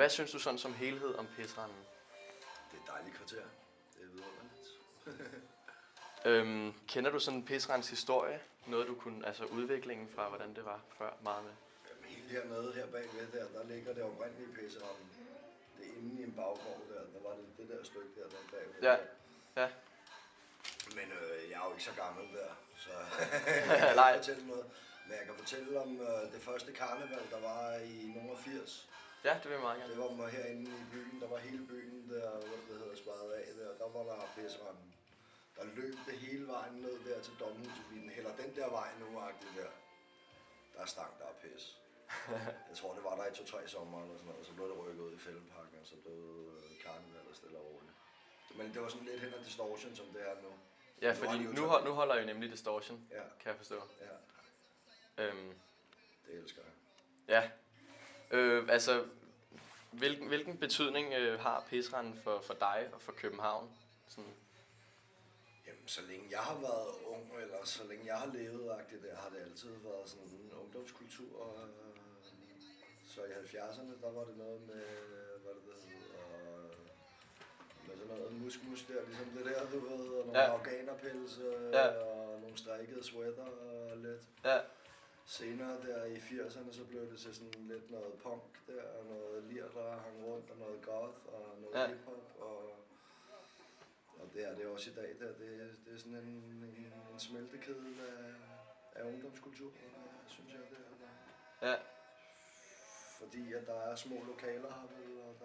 Hvad synes du sådan som helhed om Pisserenden? Det er et dejligt kvarter. Det er vidunderligt. Kender du sådan Pisserendens historie? Noget du kunne, altså udviklingen fra hvordan det var før meget med? Jamen, helt hernede, her bagved der ligger det oprindelige Pisserenden. Det er inde i en baggård der var det der stykke der bagved. Ja, ja. Men jeg er jo ikke så gammel der, så Nej. jeg kan ikke fortælle noget. Men jeg kan fortælle om det første karneval, der var i nogle 80. Ja, det vil jeg meget gerne. Det var herinde i byen, der var hele byen der, hvad det hedder, sparet af der var der Pisserenden. Der løb det hele vejen ned der til Domhusviden, eller den der vej nu-agtigt der. Der stank der pis. Jeg tror, det var der i 2-3 sommer eller sådan noget, og så blev det rykket ud i Fældeparken, og så blev karnevalet stille og roligt. Men det var sådan lidt hen ad distortion, som det er nu. Ja, fordi nu holder jeg jo nemlig Distortion, ja. Kan jeg forstå. Ja. Det elsker jeg. Ja. Altså, hvilken betydning har Pisserenden for dig og for København? Sådan. Jamen, så længe jeg har været ung, eller så længe jeg har levet-agtigt der, har det altid været sådan en ungdomskultur. Så i 70'erne, der var det noget med, hvad det hedder, med sådan noget musmus der, ligesom det der, du ved, og nogle afghanerpelse, og nogle strikkede sweater og lidt. Ja. Senere der i 80'erne, så blev det til sådan lidt noget punk der, og noget lir, der hang rundt, og noget goth, og noget hiphop, og det er det også i dag der. Det er sådan en smeltekedel af ungdomskultur, synes jeg, det er. Ja. Fordi at der er små lokaler her, og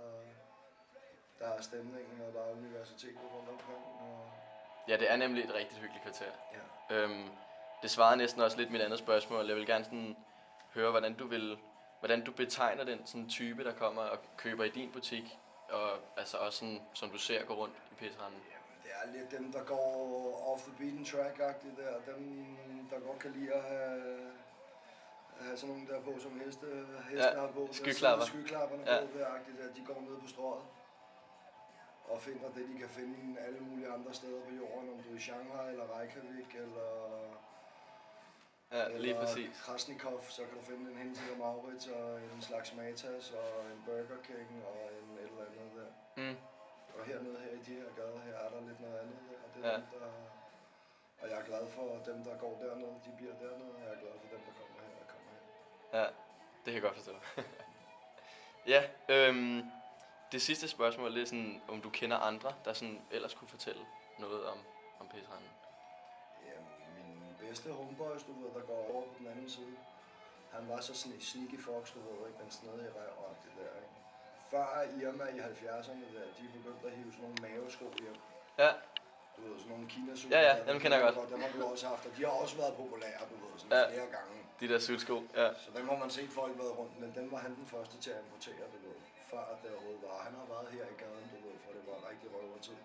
der er stemningen, og der er universitetet rundt omkring. Ja, det er nemlig et rigtig hyggeligt kvarter. Ja. Det svarede næsten også lidt mit andet spørgsmål. Jeg vil gerne sådan høre, hvordan du betegner den sådan type, der kommer og køber i din butik, og altså også sådan, som du ser gå rundt i Pisserenden. Jamen, det er lidt dem, der går off the beaten track-agtigt der. Dem, der godt kan lide at have sådan nogle der på, som heste har på. Skyklapperne på der-agtigt der. De går ned på strøget og finder det, de kan finde alle mulige andre steder på jorden. Om du er i Shanghai, eller Reykjavik, lige præcis. Krasnikov, så kan du finde en Henrik og Maurits, og en slags Matas, og en Burger King, og en et eller andet der. Mm. Og hernede her i de her gader her, er der lidt noget andet der, og det er dem, der... Og jeg er glad for dem, der går dernede, de bliver dernede, og jeg er glad for dem, der kommer her, der kommer her. Ja, det kan jeg godt forstå. Ja, det sidste spørgsmål, det er sådan, om du kender andre, der sådan ellers kunne fortælle noget om Pisserenden. Jamen, min bedste homeboys, du ved, der går over på den anden side, han var så sneaky fox, du ved, ikke? Den snede i røv-agtigt der, ikke? Før Irma i 70'erne der, de begyndte at hive sådan nogle mavesko hjem. Ja. Du ved, sådan nogle Kina-sko. Ja, dem kender jeg godt. Dem har du også haft, og de har også været populære, du ved, sådan flere gange. De der sudsko, ja. Så dem har man set folk været rundt, men dem var han den første til at importere, du ved, før det overhovedet var. Han har været her i gaden, du ved, for det var rigtig røvertid.